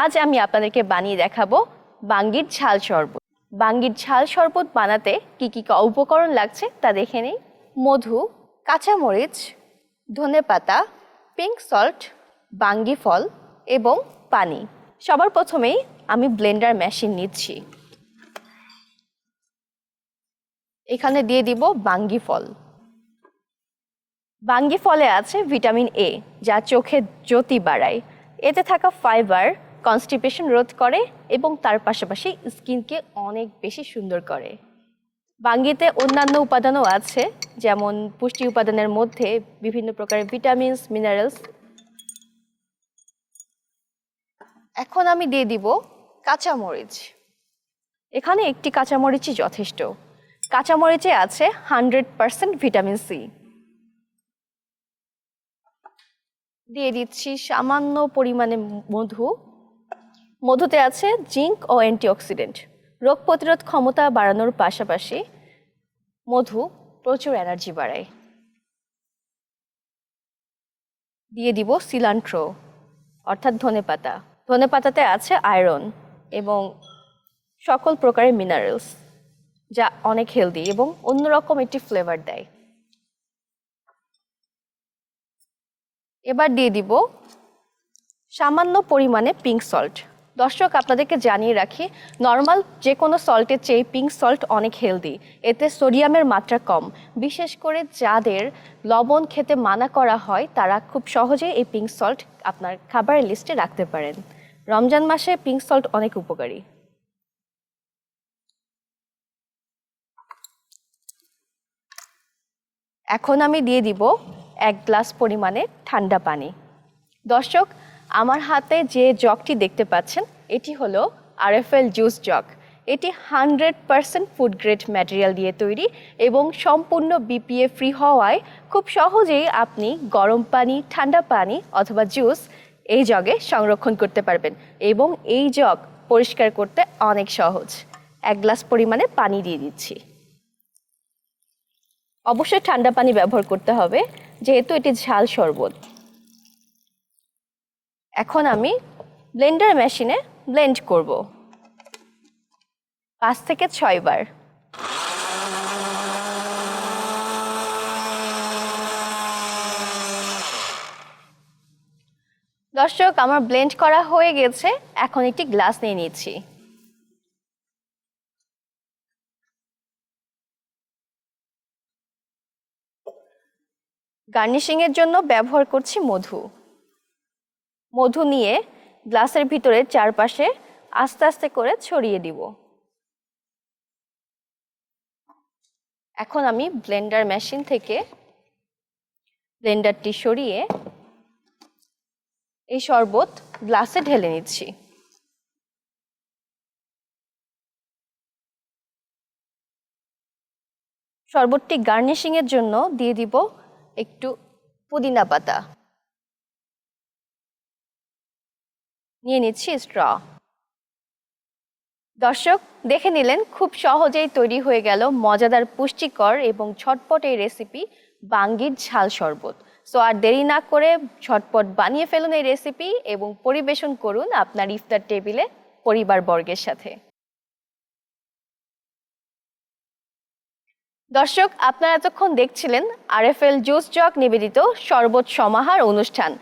আজ আমি আপনাদেরকে বানিয়ে দেখাবো বাঙ্গির ঝাল শরবত। বাঙ্গির ঝাল শরবত বানাতে কি কি উপকরণ লাগছে তা দেখে নেই। মধু, কাঁচামরিচ, ধনেপাতা, পিঙ্ক সল্ট, বাঙ্গি ফল এবং পানি। সবার প্রথমেই আমি ব্লেন্ডার মেশিন নিচ্ছি। এখানে দিয়ে দিব বাঙ্গি ফল। বাঙ্গি ফলে আছে ভিটামিন এ, যা চোখের জ্যোতি বাড়ায়। এতে থাকা ফাইবার কনস্টিপেশন রোধ করে এবং তার পাশাপাশি স্কিনকে অনেক বেশি সুন্দর করে। বাঙ্গিতে অন্যান্য উপাদানও আছে, যেমন পুষ্টি উপাদানের মধ্যে বিভিন্ন প্রকারের ভিটামিনস, মিনারেলস। এখন আমি দিয়ে দিব কাঁচামরিচ। এখানে একটি কাঁচামরিচই যথেষ্ট। কাঁচামরিচে আছে 100% ভিটামিন সি। দিয়ে দিচ্ছি সামান্য পরিমাণে মধু। মধুতে আছে জিঙ্ক ও অ্যান্টিঅক্সিডেন্ট। রোগ প্রতিরোধ ক্ষমতা বাড়ানোর পাশাপাশি মধু প্রচুর এনার্জি বাড়ায়। দিয়ে দিব সিলান্ট্রো অর্থাৎ ধনেপাতা। ধনেপাতাতে আছে আয়রন এবং সকল প্রকারের মিনারেলস, যা অনেক হেলদি এবং অন্যরকম একটি ফ্লেভার দেয়। এবার দিয়ে দিব সামান্য পরিমাণে পিঙ্ক সল্ট। দর্শক, আপনাদেরকে জানিয়ে রাখি, নর্মাল যে কোনো সল্টের চেয়ে পিঙ্ক সল্ট অনেক হেলদি। এতে সোডিয়ামের মাত্রা কম। বিশেষ করে যাদের লবণ খেতে মানা করা হয় তারা খুব সহজেই এই পিঙ্ক সল্ট আপনার খাবারের লিস্টে রাখতে পারেন। রমজান মাসে পিঙ্ক সল্ট অনেক উপকারী। এখন আমি দিয়ে দিব 1 গ্লাস পরিমাণে ঠান্ডা পানি। দর্শক, আমার হাতে যে জগটি দেখতে পাচ্ছেন এটি হলো আরএফএল জুস জগ। এটি 100% ফুড গ্রেড ম্যাটেরিয়াল দিয়ে তৈরি এবং সম্পূর্ণ বিপিএ ফ্রি হওয়ায় খুব সহজেই আপনি গরম পানি, ঠান্ডা পানি অথবা জুস এই জগে সংরক্ষণ করতে পারবেন এবং এই জগ পরিষ্কার করতে অনেক সহজ। 1 গ্লাস পরিমাণে পানি দিয়ে দিচ্ছি। অবশ্যই ঠান্ডা পানি ব্যবহার করতে হবে যেহেতু এটি ঝাল শরবত। এখন আমি ব্লেন্ডার মেশিনে ব্লেন্ড করব 5 থেকে 6 বার। দর্শক, আমার ব্লেন্ড করা হয়ে গেছে। এখন একটি গ্লাস নিয়ে নিচ্ছি। গার্নিশিং এর জন্য ব্যবহার করছি মধু। মধু নিয়ে গ্লাসের ভিতরে চারপাশে আস্তে আস্তে করে ছড়িয়ে দিব। এখন আমি ব্লেন্ডার মেশিন থেকে ব্লেন্ডারটি সরিয়ে এই শরবত গ্লাসে ঢেলে নিচ্ছি। শরবতটি গার্নিশিং এর জন্য দিয়ে দিব একটু পুদিনা পাতা। নিয়ে নিচ্ছি স্ট্র। দর্শক, দেখে নিলেন খুব সহজেই তৈরি হয়ে গেল মজাদার, পুষ্টিকর এবং ঝটপট এই রেসিপি বাঙ্গির ঝাল শরবত। সো আর দেরি না করে ঝটপট বানিয়ে ফেলুন এই রেসিপি এবং পরিবেশন করুন আপনার ইফতার টেবিলে পরিবারবর্গের সাথে। দর্শক, আপনারা এতক্ষণ দেখছিলেন আরএফএল জুস জগ নিবেদিত শরবত সমাহার অনুষ্ঠান।